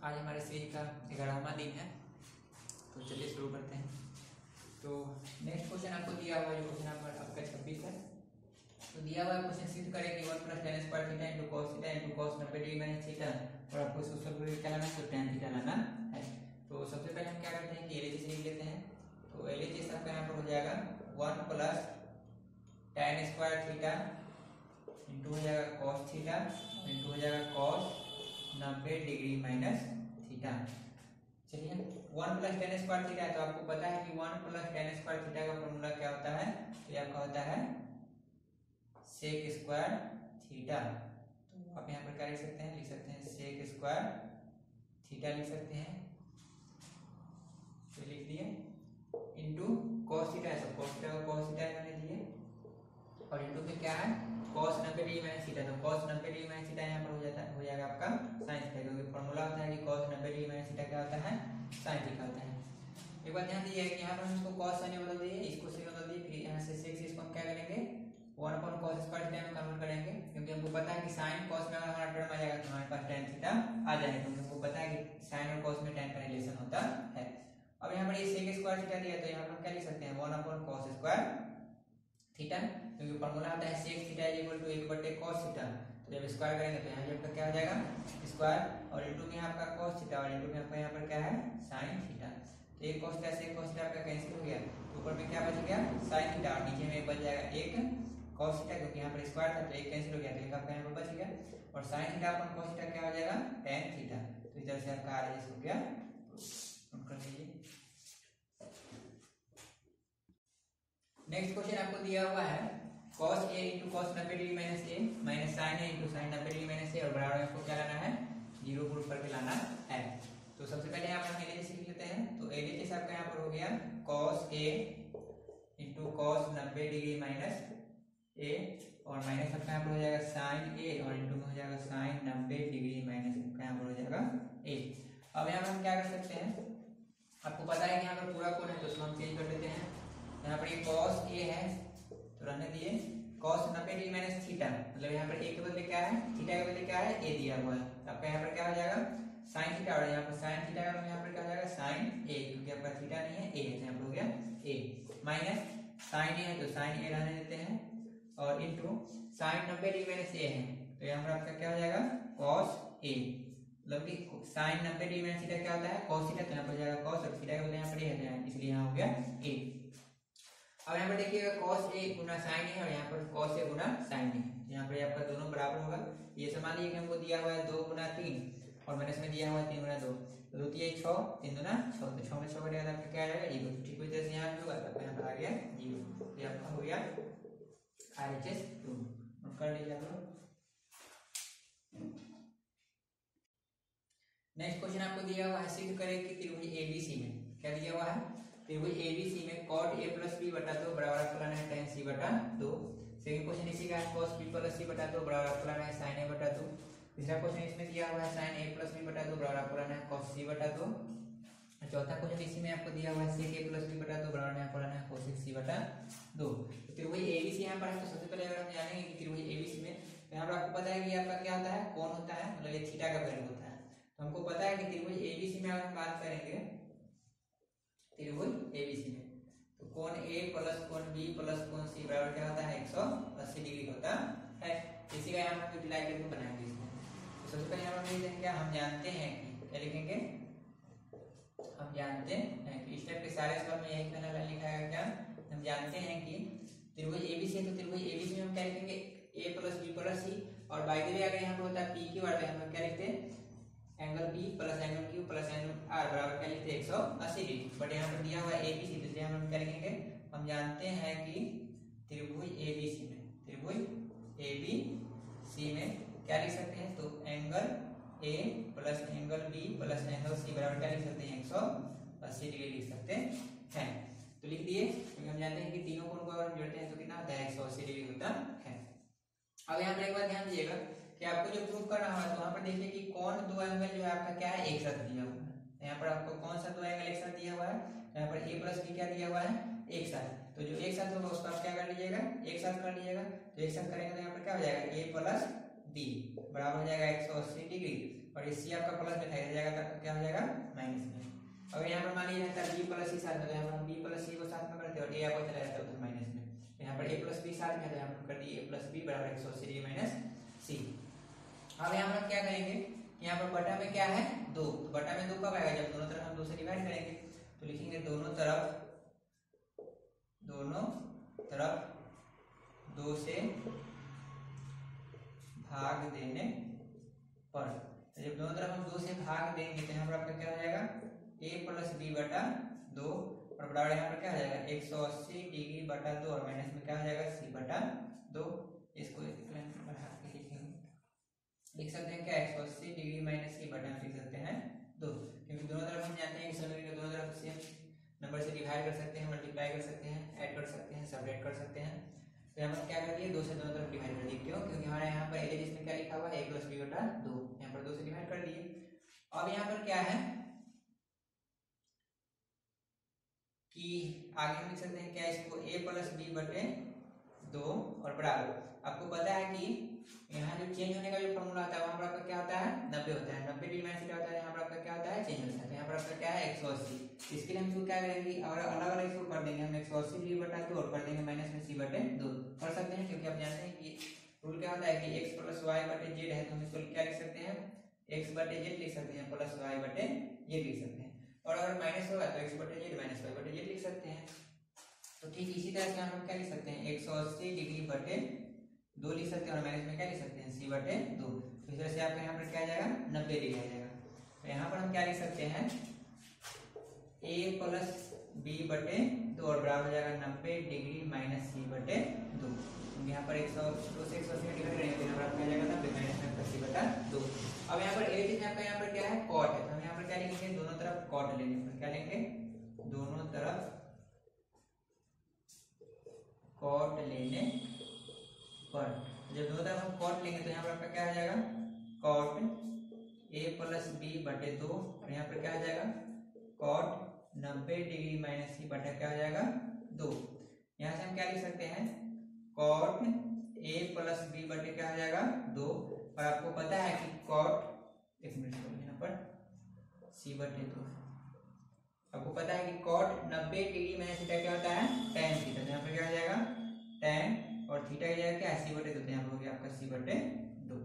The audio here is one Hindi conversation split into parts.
आज हमारे सीरीज का 11वां दिन है, तो चलिए शुरू करते हैं। तो नेक्स्ट क्वेश्चन आपको दिया हुआ है, जो क्वेश्चन आपका 26 है। तो दिया हुआ क्वेश्चन सिद्ध करें कि 1 + tan square theta into cos 90 degree minus theta, और आपको इसको सॉल्व करके क्या लाना है, तो tan थीटा लाना है। तो सबसे पहले हम क्या करते हैं कि LHS लिख लेते हैं। तो LHS आपका यहाँ पर हो जाएगा 1 + tan स्क्वायर थीटा इंटू हो जाएगा cos थीटा इंटू हो जाएगा cos 90 डिग्री माइनस थीटा। चलिए 1 + tan स्क्वायर थीटा है, तो आपको पता है कि 1 + tan स्क्वायर थीटा का फॉर्मूला क्या होता है, तो ये आपका होता है sec स्क्वायर थीटा। तो आप यहाँ पर क्या लिख सकते हैं, sec स्क्वायर थीटा लिख सकते हैं, तो लिख दिए इंटू cos थीटा है, तो cos थीटा को cos थीटा मैंने दिए, और इंटू में क्या है cos 90 डिग्री माइनस थीटा, तो cos 90 डिग्री माइनस थीटा यहाँ पर हो जाएगा आपका sin थीटा, क्योंकि फॉर्मूला होता है कि cos 90 डिग्री माइनस थीटा क्या होता है, sin थीटा होता है। एक बात ध्यान दीजिए कि यहाँ पर हम इसको cos sin बदल दिए, इसको sin बदल दिए, फिर यहाँ से sec से इसको हम क्या करेंगे 1/cos स्क्वायर थीटा में कन्वर्ट करेंगे, क्योंकि हमको पता है कि sin cos में अगर हमारा टर्म आ जाएगा तो हमारे पास tan थीटा आ जाएगा, क्योंकि हमको पता है कि sin और cos में tan का रिलेशन होता है। अब यहाँ पर ये sec स्क्वायर थीटा दिया, तो यहाँ पर हम क्या लिख सकते हैं 1/cos स्क्वायर थीटा, क्योंकि फॉर्मूला आता है sec थीटा = 1/cos थीटा। तो जब स्क्वायर करेंगे तो यहाँ पर क्या हो जाएगा स्क्वायर, और इंटू में आपका cos थीटा, और इंटू में आपका यहाँ पर क्या है sin थीटा। तो एक cos थीटा से cos थीटा आपका कैंसिल हो गया, तो ऊपर में क्या बच गया sin थीटा, और नीचे में बच जाएगा एक cos थीटा, क्योंकि यहाँ पर स्क्वायर था तो एक कैंसिल हो गया, तो एक आपका यहाँ पर बच गया, और sin थीटा अपन cos थीटा क्या हो जाएगा tan थीटा। तो इस तरह से आपका RHS हो गया, नोट कर लीजिए। नेक्स्ट क्वेश्चन आपको दिया हुआ है cos a × cos 90 degree minus a minus sin a × sin 90 degree minus a, और बराबर आपको क्या लाना है 0 पुट करके लाना है। तो सबसे पहले यहाँ पर हम LHS लिख लेते हैं। तो LHS आपका यहाँ पर हो गया cos a × cos 90 degree minus a, और माइनस आपका यहाँ पर हो जाएगा sin a, और इंटू में हो जाएगा sin 90 डिग्री माइनस आपका यहाँ पर हो जाएगा a। अब यहाँ पर हम क्या कर सकते हैं, आपको पता है कि यहाँ पर पूरा कोण है, तो उसको हम चेंज कर देते हैं। यहाँ पर ये cos a है, तो रहने दिए cos 90 डिग्री माइनस थीटा, मतलब यहाँ पर a के बदले क्या है, थीटा के बदले क्या है a दिया हुआ है, तो आपका यहाँ पर क्या हो जाएगा sin थीटा, और यहाँ पर sin थीटा का यहाँ पर क्या हो जाएगा sin a, क्योंकि आपका थीटा नहीं है a है, तो यहाँ पर हो गया a, माइनस sin a है तो sin a रहने देते हैं, और into sin 90 degree minus a है, तो यहाँ पर आपका क्या हो जाएगा cos a, मतलब कि sin 90 डिग्री माइनस थीटा क्या होता है cos थीटा, तो यहाँ पर हो जाएगा cos, और थीटा के बदले यहाँ पर a है, इसलिए यहाँ हो गया a। अब यहाँ पर देखिएगा cos a Guna sin a, और यहाँ पर cos a Guna sin a, यहाँ पर आपका दोनों बराबर होगा। ये समान है कि हमको दिया हुआ है 2 × 3, और मैंने इसमें दिया हुआ है 3 × 2, तो 2 × 6 3 × 6, तो 6 में 6 कटेगा तो आपका क्या आ जाएगा 0। ठीक उसी तरह से यहाँ भी होगा, तो यहाँ पर आ गया 0, ये आपका हो गया RHS 2, नोट कर लीजिए आप लोग। नेक्स्ट क्वेश्चन आपको दिया हुआ है सिद्ध करें कि त्रिभुज ABC में क्या दिया हुआ है, त्रिभुज ABC में cot a + b बटा 2 बराबर आपको लाना है tan c बटा 2। सेकंड क्वेश्चन इसी का है cos b + c बटा 2 बराबर आपको लाना है sin a बटा 2। तीसरा क्वेश्चन इसमें दिया हुआ है sin a + b बटा 2 बराबर आपको लाना है cos c बटा 2। चौथा क्वेश्चन इसी में आपको दिया हुआ है sec a + b बटा 2 बराबर में आपको लाना है cosec c बटा 2। तो त्रिभुज ABC यहाँ पर है, तो सबसे पहले अगर हम जानेंगे कि त्रिभुज ABC में, यहाँ पर आपको पता है कि आपका क्या होता है कोण होता है, मतलब ये थीटा का वैल्यू होता है। तो हमको पता है कि त्रिभुज ABC में अगर हम बात करेंगे त्रिभुज ABC में, तो कोण A प्लस कोण B प्लस कोण C बराबर क्या होता है 180 डिग्री होता है। इसी का यहाँ हम यूटिलाइज करके बनाएंगे इसमें। तो सबसे पहले हम लिख देंगे क्या, हम जानते हैं कि क्या लिखेंगे, हम जानते हैं कि स्टेप के सारे सवाल में यही पहला लाइन लिखा है क्या, हम जानते हैं कि त्रिभुज ABC है, तो त्रिभुज ABC में हम क्या लिखेंगे A + B + C, और बाय द वे अगर यहाँ पे होता है PQ और हम क्या लिखते हैं angle P + angle Q + angle R बराबर क्या लिखते हैं 180 डिग्री, बट यहाँ पर दिया हुआ है ABC, तो इसलिए हम क्या लिखेंगे, हम जानते हैं कि त्रिभुज ABC में, त्रिभुज ABC में क्या लिख सकते हैं, तो angle A + angle B + angle C बराबर क्या लिख सकते हैं 180 डिग्री लिख सकते हैं। तो लिख दिए, क्योंकि हम जानते हैं कि तीनों कोण को अगर हम जोड़ते हैं तो कितना होता है 180 डिग्री होता है। अब यहाँ पर एक बात ध्यान दीजिएगा कि आपको जो प्रूफ करना होगा, तो वहां पर देखिए कि कौन दो एंगल जो है आपका क्या है एक साथ दिया हुआ है। यहाँ पर आपको कौन सा दो एंगल एक साथ दिया हुआ है, यहाँ पर A + B क्या दिया हुआ है एक साथ, तो जो एक साथ होगा उसको आप क्या कर लीजिएगा एक साथ कर लीजिएगा, तो एक साथ करेंगे तो यहाँ पर क्या हो जाएगा A + B बराबर हो जाएगा 180 डिग्री, और ये सी आपका प्लस में था, इधर जाएगा तो क्या हो जाएगा माइनस में। अगर यहाँ पर मान लीजिए रहता है बी प्लस सी साथ में, तो यहाँ पर हम बी प्लस सी को साथ में करते हैं और ए आपको चला जाता है उधर माइनस में। यहाँ पर ए प्लस बी साथ में, तो यहाँ पर कर दिए ए प्लस बी बराबर 180 डिग्री माइनस सी। अब यहाँ पर हम क्या करेंगे, यहाँ पर बटा में क्या है 2, तो बटा में 2 कब आएगा, जब दोनों तरफ हम 2 से डिवाइड करेंगे। तो लिखेंगे दोनों तरफ 2 से भाग देने पर, जब दोनों तरफ हम 2 से भाग देंगे तो यहाँ पर आपका क्या हो जाएगा a प्लस बी बटा 2 और बराबर यहाँ पर क्या हो जाएगा 180 डिग्री बटा 2 और माइनस में क्या हो जाएगा c बटा 2। इसको बढ़ा के लिखेंगे, लिख सकते हैं क्या 180 डिग्री माइनस c बटा लिख सकते हैं 2, क्योंकि दोनों तरफ हम जानते हैं कि समीकरण के दोनों तरफ से नंबर से डिवाइड कर सकते हैं, मल्टीप्लाई कर सकते हैं, ऐड कर सकते हैं, सबट्रैक्ट कर सकते हैं। तो यहाँ पर क्या कर दिए 2 से दोनों तरफ डिवाइड कर दिए, क्यों, क्योंकि हमारे यहाँ पर एल जिसमें क्या लिखा हुआ है a प्लस बी बटा 2, यहाँ पर 2 से डिवाइड कर दिए। अब यहाँ पर क्या है कि आगे हम लिख सकते हैं क्या, इसको a प्लस बी बटे 2 और बराबर, आपको पता है कि यहाँ जो चेंज होने का जो फॉर्मूला आता है वहाँ पर आपका क्या होता है 90 होता है, 90 डिग्री माइनस होता है, यहाँ पर आपका क्या होता है चेंज होता है, तो यहाँ पर आपका क्या है 180। इसके लिए हम इसको क्या करेंगे और अलग अलग इसको कर देंगे, हम 180 डिग्री बटा 2 और कर देंगे माइनस में c बटे 2 कर सकते हैं, क्योंकि आप जानते हैं कि रूल क्या होता है कि x प्लस वाई बटे जेड है, तो हम इसको क्या लिख सकते हैं x बटे जेड लिख सकते हैं प्लस वाई बटे जेड लिख सकते हैं, और अगर माइनस होगा तो x बटे जेड माइनस वाई बटे जेड लिख सकते हैं। तो ठीक इसी तरह से हम क्या लिख सकते हैं 180 डिग्री बटे 2 लिख सकते हैं और माइनस में क्या लिख सकते हैं c बटे 2। तो इस तरह से आपका यहाँ पर क्या आ जाएगा 90 डिग्री आ जाएगा। तो यहाँ पर हम क्या लिख सकते हैं a प्लस बी बटे 2 और बराबर हो जाएगा 90 डिग्री माइनस c बटे 2। यहाँ पर 180 से 180 में डिवाइड करेंगे तो यहाँ पर आपका आ जाएगा 90 माइनस में c बटा 2। अब यहाँ पर a आपका यहाँ पर क्या है cot है, तो हम यहाँ पर क्या लिखेंगे दोनों तरफ cot लेंगे, तो क्या लेंगे दोनों तरफ cot लेने पर, जब दोनों तरफ हम cot लेंगे तो यहाँ पर आपका क्या आ जाएगा cot a प्लस बी बटे 2 और यहाँ पर क्या आ जाएगा cot 90 डिग्री माइनस c बटा क्या आ जाएगा 2। यहाँ से हम क्या लिख सकते हैं cot a प्लस बी बटे क्या आ जाएगा 2, और आपको पता है कि cot एक मिनट यहाँ पर c बटे 2, आपको पता है कि cot 90 डिग्री माइनस थीटा क्या होता है tan थीटा, तो यहाँ पर क्या आ जाएगा tan और थीटा की जगह क्या है c बटे 2, तो यहाँ पर हो गया आपका c बटे 2।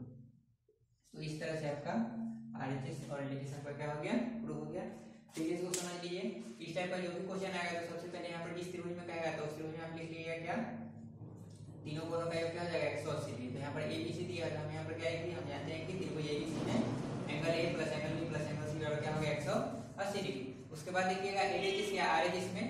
तो इस तरह से आपका RHS और LHS आपका क्या हो गया प्रूव हो गया। ठीक है, इसको समझ लीजिए। इस टाइप का जो भी क्वेश्चन आएगा तो सबसे पहले यहाँ पर जिस त्रिभुज में कहेगा तो उस त्रिभुज में आप लिख लीजिएगा क्या तीनों कोणों का योग क्या हो जाएगा 180 डिग्री। तो यहाँ पर ABC दिया है, तो हम यहाँ पर क्या लिखेंगे, हम जानते हैं कि त्रिभुज ABC में angle A plus angle B plus angle C बराबर क्या हो गया 180 डिग्री। उसके बाद देखिएगा LHS या RHS में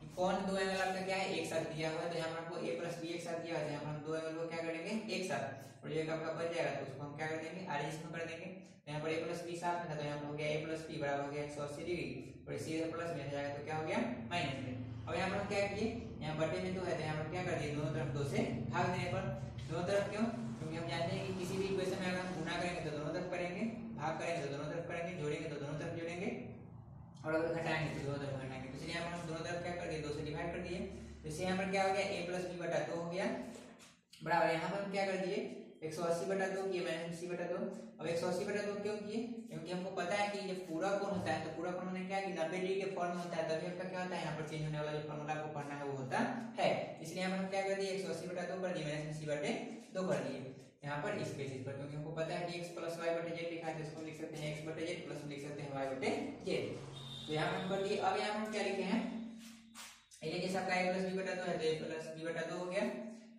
कि कौन दो एंगल आपका क्या है एक साथ दिया हुआ है, तो यहाँ पर आपको A प्लस B एक साथ दिया है, तो यहाँ पर हम दो एंगल को क्या करेंगे एक साथ, और ये आपका बन जाएगा तो उसको हम क्या कर देंगे RHS में कर देंगे। यहाँ पर A प्लस B साथ में था, तो यहाँ पर हो गया A प्लस B बराबर हो गया 180 डिग्री, और C प्लस में जाएगा तो क्या हो गया माइनस में। अब यहाँ पर हम क्या किए, यहाँ बटे में 2 है तो यहाँ पर क्या कर दिए दोनों तरफ 2 से भाग देने पर। दोनों तरफ क्यों, क्योंकि हम जानते हैं कि किसी भी इक्वेशन में अगर हम गुणा करेंगे तो दोनों तरफ करेंगे, भाग करेंगे तो दोनों तरफ करेंगे, जोड़ेंगे तो दोनों तरफ जोड़ेंगे, और अगर घटाएंगे तो दोनों तरफ घटाएंगे। तो इसलिए यहाँ पर हम दोनों तरफ क्या कर दिए 2 से डिवाइड कर दिए। तो इससे यहाँ पर क्या हो गया A प्लस B बटा 2 हो गया बराबर, यहाँ पर हम क्या कर दिए 180 बटा 2 किए माइनस c बटा 2। अब 180 बटा 2 क्यों किए, क्योंकि हमको पता है कि जब पूरा कोण होता है तो पूरा कोण में क्या है कि 90 डिग्री के फॉर्म में होता है, तभी आपका क्या होता है यहाँ पर चेंज होने वाला जो फॉर्मूला आपको पढ़ना है वो होता है। इसलिए यहाँ पर हम क्या कर दिए 180 बटा 2 कर दिए माइनस c बटे 2 कर दिए यहाँ पर इस बेसिस पर, क्योंकि हमको पता है कि x प्लस वाई बटे जेड लिखा है तो इसको लिख सकते हैं x बटे जेड प्लस लिख सकते हैं y बटे जेड। तो यहाँ पर हम कर दिए। अब यहाँ पर हम क्या लिखे हैं LHS आपका a प्लस b बटा 2 है तो a प्लस b बटा 2 हो गया।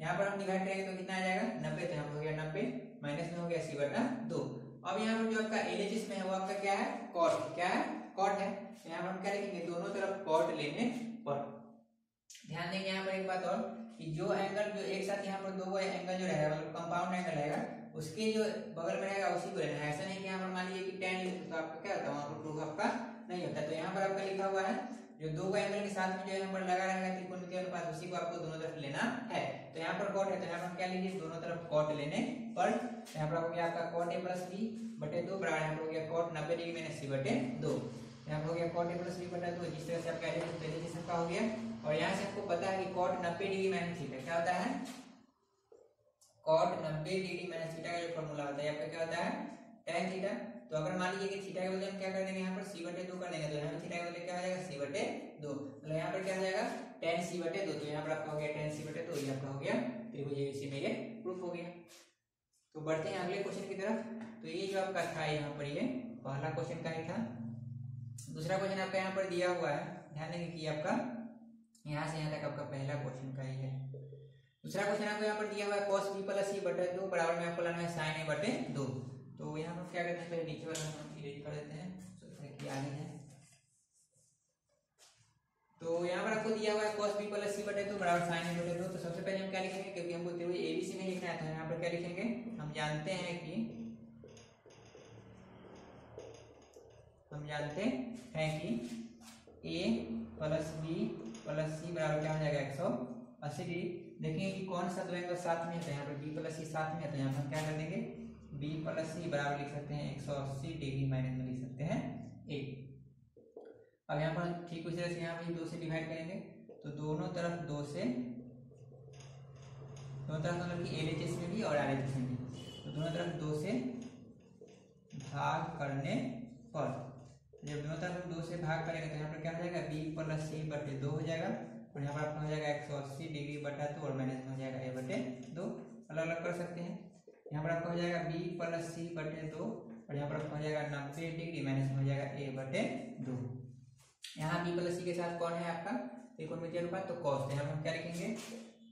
यहाँ पर हम डिवाइड करेंगे तो कितना आ जाएगा 90, तो यहाँ पर हो गया 90 माइनस में हो गया c बटा 2। अब यहाँ पर जो आपका LHS में है वो आपका क्या है cot, क्या है cot है। यहाँ पर हम क्या लिखेंगे दोनों तरफ cot लेने पर। ध्यान देंगे यहाँ पर एक बात और कि जो एंगल जो एक साथ यहाँ पर दो एंगल जो रहेगा मतलब कंपाउंड एंगल रहेगा उसके जो बगल में रहेगा उसी को लेना है। ऐसा नहीं कि यहाँ पर मान लीजिए कि tan तो आपका क्या होता है वहाँ पर प्रूफ आपका नहीं होता। तो यहाँ पर आपका लिखा हुआ है जो दो एंगल के साथ में जो यहाँ पर लगा रहेगा त्रिकोणमितीय अनुपात उसी को आपको दोनों तरफ लेना है। तो यहाँ पर cot है तो यहाँ पर क्या लीजिए दोनों तरफ cot लेने पर। यहाँ पर हो गया आपका cot a प्लस b बटे 2 बराबर यहाँ पर हो गया cot 90 डिग्री माइनस c बटे 2। यहाँ पर हो गया cot a प्लस b बटा 2, जिस तरह से आपका LHS का हो गया। और यहाँ से आपको पता है कि cot 90 डिग्री माइनस थीटा क्या होता है, cot 90 डिग्री माइनस थीटा का जो फॉर्मूला होता है आपका क्या होता है tan थीटा। तो अगर मान लीजिए कि थीटा के बदले हम क्या कर देंगे यहाँ पर c/2 कर देंगे, तो यहाँ पर थीटा के बदले क्या हो जाएगा c/2, मतलब यहाँ पर क्या हो जाएगा tan c/2, तो यहाँ पर आपका हो गया tan c/2, ये आपका हो गया त्रिभुज एबीसी में ये प्रूफ हो गया। तो बढ़ते हैं अगले क्वेश्चन की तरफ। तो ये जो आपका था यहाँ पर ये पहला क्वेश्चन का ही था। दूसरा क्वेश्चन आपका यहाँ पर दिया हुआ है, ध्यान देंगे कि आपका यहाँ से यहाँ तक आपका पहला क्वेश्चन का ही है। दूसरा क्वेश्चन आपको यहाँ पर दिया हुआ है cos b + c/2 बराबर में आपको लाना है sin a/2। तो यहाँ पर क्या करते हैं, पहले नीचे वाला हम इरेज कर देते हैं कि आगे है। तो यहाँ पर आपको दिया हुआ है cos b + c/2 बराबर sin a/2। तो सबसे पहले हम क्या लिखेंगे, क्योंकि हमको त्रिभुज एबीसी में लिखना है, तो यहाँ पर क्या लिखेंगे, हम जानते हैं कि a + b + c बराबर क्या हो जाएगा 180 डिग्री। देखेंगे कि कौन सा दो एंगल साथ में है, तो यहाँ पर b + c साथ में है, तो यहाँ पर हम क्या कर देंगे b + c बराबर लिख सकते हैं 180 डिग्री माइनस में लिख सकते हैं a। अब यहाँ पर ठीक उसी तरह से यहाँ पर 2 से डिवाइड करेंगे, तो दोनों तरफ 2 से, दोनों तरफ मतलब कि LHS में भी और RHS में भी, तो दोनों तरफ 2 से भाग करने पर, जब दोनों तरफ हम 2 से भाग करेंगे तो यहाँ पर क्या हो जाएगा b + c/2 हो जाएगा, और यहाँ पर आपका हो जाएगा 180 डिग्री बटा 2 और माइनस में हो जाएगा a/2, अलग अलग कर सकते हैं। यहाँ पर आपका हो जाएगा b + c/2 और यहाँ पर आपका हो जाएगा 90 डिग्री माइनस में हो जाएगा a/2। यहाँ b + c के साथ कौन है आपका त्रिकोणमितीय अनुपात, तो cos। तो यहाँ पर हम क्या लिखेंगे,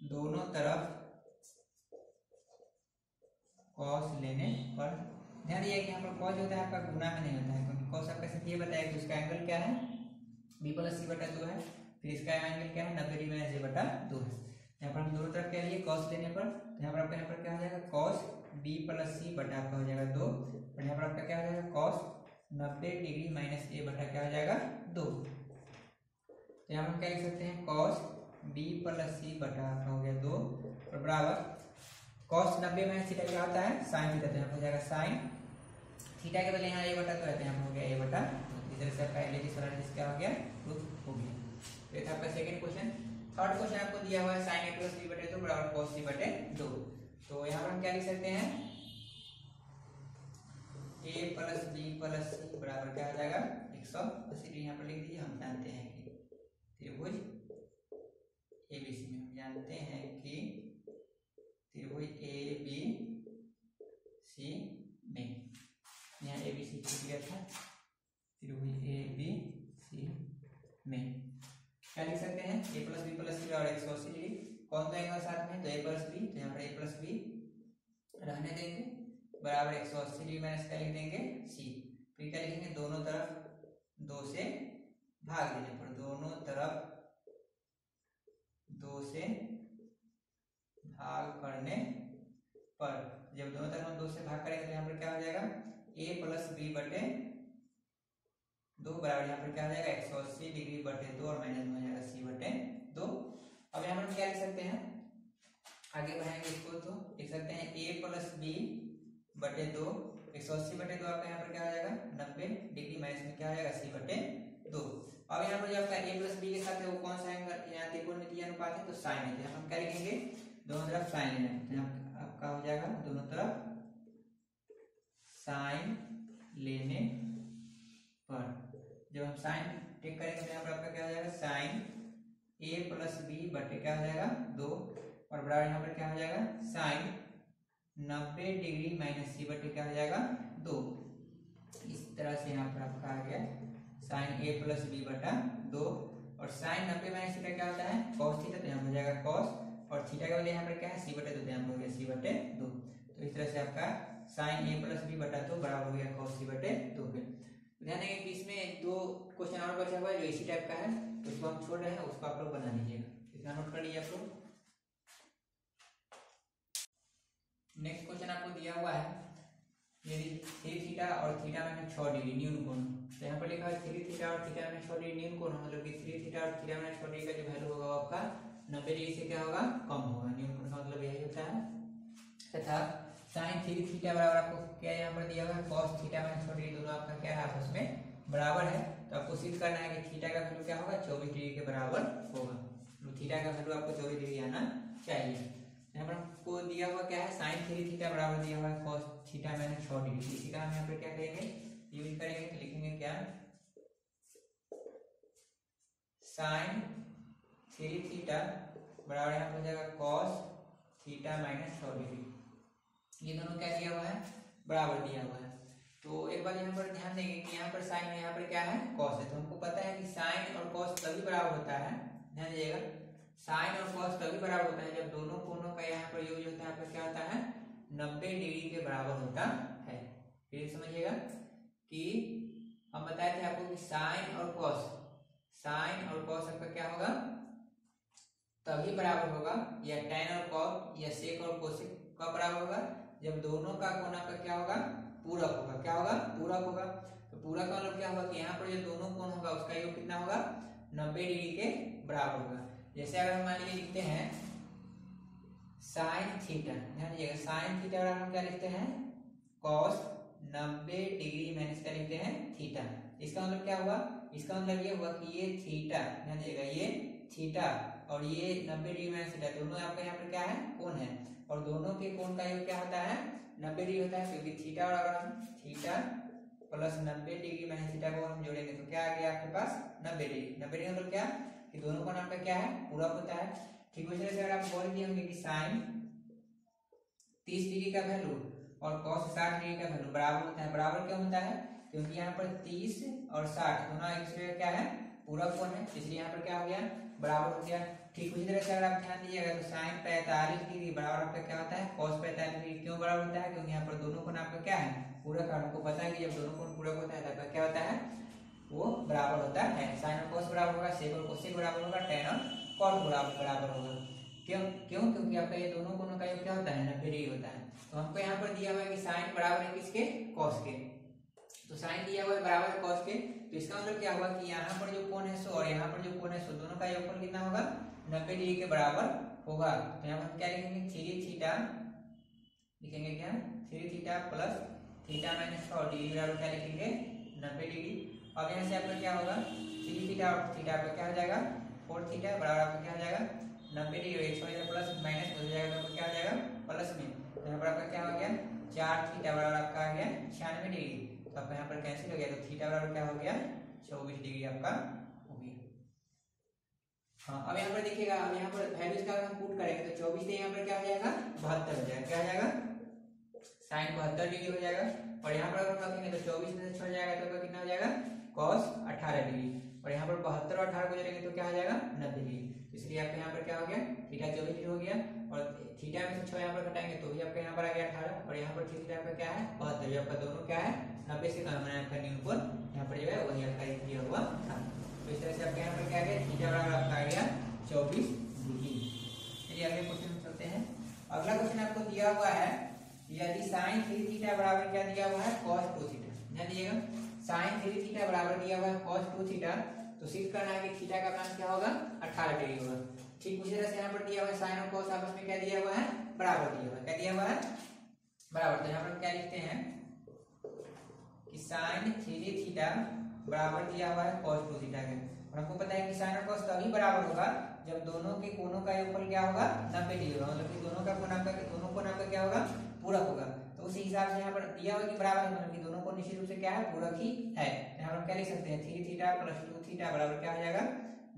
दोनों तरफ cos लेने पर, ध्यान दिया कि यहाँ पर cos होता है आपका गुना में नहीं होता है, क्योंकि cos आपका सिर्फ ये बताया कि उसका एंगल क्या है b + c/2 है, फिर इसका एंगल क्या है 90 डिग्री माइनस a/2 है। यहाँ पर हम दोनों तरफ क्या लिए cos लेने पर, तो यहाँ पर आपका यहाँ पर क्या हो जाएगा cos b + c बटा आपका हो जाएगा 2, और यहाँ पर आपका क्या हो जाएगा cos 90 डिग्री माइनस a बटा क्या हो जाएगा 2। तो यहाँ पर हम क्या लिख सकते हैं cos b + c बटा आपका हो गया 2 और बराबर cos 90 माइनस थीटा क्या होता है sin थीटा, तो यहाँ पर हो जाएगा sin थीटा के बदले यहाँ a/2 है, तो यहाँ पर हो गया a/2। इस तरह से आपका LHS और RHS क्या हो गया प्रूफ हो गया। तो ये था आपका सेकंड क्वेश्चन। थर्ड क्वेश्चन आपको दिया हुआ है sin a + b/2 बराबर cos c/2। तो यहाँ पर हम क्या लिख सकते हैं, a + b + c बराबर क्या हो जाएगा 180 डिग्री, यहाँ पर लिख दीजिए। हम जानते हैं कि त्रिभुज एबीसी में, हम जानते हैं कि त्रिभुज एबीसी में, यहाँ एबीसी लिख दिया था, त्रिभुज एबीसी में क्या लिख सकते हैं a + b + c बराबर 180 डिग्री। कौन सा एंगल साथ में, तो a + b, तो यहाँ पर a + b रहने देंगे बराबर 180 डिग्री माइनस क्या लिख देंगे c। फिर क्या लिखेंगे, दोनों तरफ 2 से भाग देने पर, दोनों तरफ 2 से भाग करने पर, जब दोनों तरफ हम 2 से भाग करेंगे तो यहाँ पर क्या हो जाएगा a + b/2 बराबर यहाँ पर क्या हो जाएगा 180 डिग्री बटे 2 और माइनस में हो जाएगा c/2। अब यहाँ पर हम क्या लिख सकते हैं, आगे बढ़ाएंगे इसको तो लिख सकते हैं a + b/2, 180/2 आपका यहाँ पर क्या हो जाएगा 90 डिग्री माइनस में क्या हो जाएगा c/2। अब यहाँ पर जो आपका a + b के साथ है वो कौन सा एंगल, यहाँ त्रिकोणमितीय अनुपात है, तो sin है। तो यहाँ हम क्या लिखेंगे, दोनों तरफ sin लेना है, तो यहाँ आपका हो जाएगा दोनों तरफ sin लेने पर, जब हम sin टेक करेंगे तो यहाँ पर आपका क्या हो जाएगा sin a + b बटे क्या हो जाएगा 2 और बराबर यहाँ पर क्या हो जाएगा sin 90 डिग्री माइनस c बटे क्या हो जाएगा 2। इस तरह से यहाँ पर आपका आ गया sin a + b बटा 2 और sin 90 माइनस थीटा क्या होता है cos थीटा, तो यहाँ पर हो जाएगा cos और थीटा का वैल्यू यहाँ पर क्या है c/2, तो यहाँ पर हो गया c/2। तो इस तरह से आपका sin a + b बटा 2 बराबर हो गया cos c/2 के। ध्यान देंगे कि इसमें 2 क्वेश्चन और बचा हुआ है जो इसी टाइप का है, तो उसको हम छोड़ रहे हैं, उसको आप लोग बना लीजिएगा, इतना नोट कर लीजिए आप लोग। नेक्स्ट क्वेश्चन आपको दिया हुआ है यदि 3 थीटा और थीटा में 6 डिग्री न्यून कोण, तो यहाँ पर लिखा है 3 थीटा और थीटा में 6 डिग्री न्यून कोण, मतलब कि 3 थीटा और थीटा में 6 डिग्री का जो वैल्यू होगा आपका 90 डिग्री से क्या होगा कम होगा। न्यून कोण का मतलब यही होता है। तथा sin 3 थीटा बराबर आपको क्या यहाँ पर दिया हुआ है cos थीटा में 6 डिग्री, दोनों आपका क्या है आपस में बराबर है। तो आपको सिद्ध करना है कि थीटा का वैल्यू क्या होगा 24 डिग्री के बराबर होगा, तो थीटा का वैल्यू आपको 24 डिग्री आना चाहिए। यहाँ पर आपको दिया हुआ क्या है sin 3 थीटा बराबर दिया हुआ है cos थीटा में 6 डिग्री, इसी का हम यहाँ पर क्या करेंगे यूज करेंगे तो लिखेंगे क्या, साइन 3 थीटा बराबर यहाँ पर हो जाएगा कॉस थीटा माइनस 100 डिग्री। ये दोनों क्या दिया हुआ है, बराबर दिया हुआ है। तो एक बार यहाँ पर ध्यान देंगे कि यहाँ पर साइन है, यहाँ पर क्या है, कॉस है। तो हमको पता है कि साइन और कॉस तभी बराबर होता है, ध्यान दीजिएगा, साइन और कॉस तभी बराबर होता है जब दोनों कोणों का यहाँ पर योग होता है, आपका क्या होता है, 90 डिग्री के बराबर होता है। फिर समझिएगा कि हम बताए थे आपको कि साइन और कॉस, साइन और कॉस आपका क्या होगा, तभी बराबर होगा, या tan और cos या sec और cosec कब बराबर होगा, जब दोनों का कोण आपका क्या होगा, पूरक होगा। क्या होगा, पूरक होगा। तो पूरक का मतलब क्या होगा कि यहाँ पर जो दोनों कोण होगा उसका योग कितना होगा, 90 डिग्री के बराबर होगा। जैसे अगर हम मान लीजिए लिखते हैं साइन थीटा, ध्यान दीजिएगा, साइन थीटा बराबर हम क्या लिखते हैं, cos 90 डिग्री माइनस क्या लिखते हैं, थीटा। इसका मतलब क्या हुआ, इसका मतलब ये हुआ कि ये थीटा, ध्यान दीजिएगा, ये थीटा और ये 90 डिग्री माइनस थीटा दोनों आपका यहाँ पर क्या है, कोण है, और दोनों के कोण का योग क्या होता है, 90 डिग्री होता है, क्योंकि थीटा और अगर हम theta plus 90 degree minus theta को हम जोड़ेंगे तो क्या आ गया आपके पास, 90 डिग्री। 90 डिग्री मतलब क्या कि दोनों कोण आपका क्या है, पूरक होता है। ठीक उसी तरह से अगर आप बोल दिए होंगे कि साइन 30 डिग्री का वैल्यू और cos 60 डिग्री का वैल्यू बराबर होता है। बराबर क्यों होता है, क्योंकि यहाँ पर 30 और 60 दोनों एक दूसरे का क्या है, पूरक कोण है, इसलिए यहाँ पर क्या हो गया, बराबर हो गया। ठीक उसी तरह से अगर आप ध्यान दीजिएगा तो साइन 45 डिग्री बराबर आपका क्या होता है, cos 45 डिग्री। क्यों बराबर होता है, क्योंकि यहाँ पर दोनों कोण आपका क्या है, पूरक। आपको पता है कि जब दोनों कोण पूरक होता है तब क्या होता है, वो बराबर होता है। साइन और cos बराबर होगा, sec और cosec बराबर होगा, tan और cot बराबर होगा। क्यों क्यों क्योंकि आपका ये दोनों कोणों का योग क्या होता है, 90 डिग्री होता है। तो हमको यहाँ पर दिया हुआ है कि साइन बराबर है किसके, cos के। तो साइन दिया हुआ है बराबर है cos के, तो इसका मतलब क्या हुआ कि यहाँ पर जो कोण है 100 और यहाँ पर जो कोण है 100 दोनों का योगफल कितना होगा, 90 डिग्री के बराबर होगा। तो यहाँ पर हम क्या लिखेंगे, 3 थीटा लिखेंगे, क्या 3 theta plus theta minus 100 degree बराबर क्या लिखेंगे, 90 डिग्री। अब यहाँ से आपका क्या होगा, 3 थीटा और थीटा आपका क्या हो जाएगा, 4 थीटा बराबर आपका क्या हो जाएगा, 90 डिग्री। 100 प्लस माइनस हो जाएगा तो क्या हो जाएगा, प्लस में। तो यहाँ पर आपका क्या हो गया, 4 थीटा बराबर आपका आ गया 96 डिग्री। तो आपका यहाँ पर कैंसिल हो गया, तो थीटा बराबर क्या हो गया, 24 डिग्री आपका हो गया। हाँ, अब यहाँ पर देखिएगा, अब यहाँ पर वैल्यूज का हम पुट करेंगे तो 24 से यहाँ पर क्या हो जाएगा, 72 हो जाएगा। क्या हो जाएगा, साइन 72 डिग्री हो जाएगा। और यहाँ पर अगर हम रखेंगे तो 24 में से छोड़ जाएगा तो कितना हो जाएगा, cos 18 डिग्री। और यहाँ पर 72 और 18 को जोड़ेंगे तो क्या हो जाएगा, 90 डिग्री। इसलिए आपके यहाँ पर क्या हो गया, थीटा 24 डिग्री हो गया, और थीटा में से 6 यहाँ पर घटाएंगे तो भी आपका यहाँ पर आ गया 18, और यहाँ पर थीटा आपका क्या है, 72। आपका दोनों क्या है, 90 से कम है, आपका न्यूनकोण यहाँ पर जो है वही आपका दिया हुआ था। तो इस तरह से आपके यहाँ पर क्या आ गया, थीटा बराबर आपका आ गया 24 डिग्री। चलिए अगले क्वेश्चन में चलते हैं। अगला क्वेश्चन आपको दिया हुआ है, यदि साइन 3 थीटा बराबर क्या दिया हुआ है, cos 2 थीटा। ध्यान दीजिएगा, साइन 3 थीटा बराबर दिया हुआ है cos 2 थीटा। तो सिद्ध करना है कि थीटा का मान क्या होगा, 18 डिग्री होगा। ठीक उसी तरह से यहाँ पर दिया हुआ है साइन और cos आपस में क्या दिया हुआ है, बराबर दिया हुआ है। क्या दिया हुआ है, बराबर। तो यहाँ पर क्या लिखते हैं कि साइन 3 थीटा बराबर दिया हुआ है cos 2 थीटा के। और हमको पता है कि साइन और cos तभी बराबर होगा जब दोनों के कोणों का योगफल क्या होगा, 90 डिग्री होगा। मतलब कि दोनों का कोण आपका, दोनों कोण आपका क्या होगा, पूरक होगा। तो उसी हिसाब से यहाँ पर दिया हुआ कि बराबर है, मतलब कि दोनों को निश्चित रूप से क्या है, पूरक ही है। यहाँ पर क्या लिख सकते हैं, 3 थीटा प्लस 2 थीटा बराबर क्या हो जाएगा,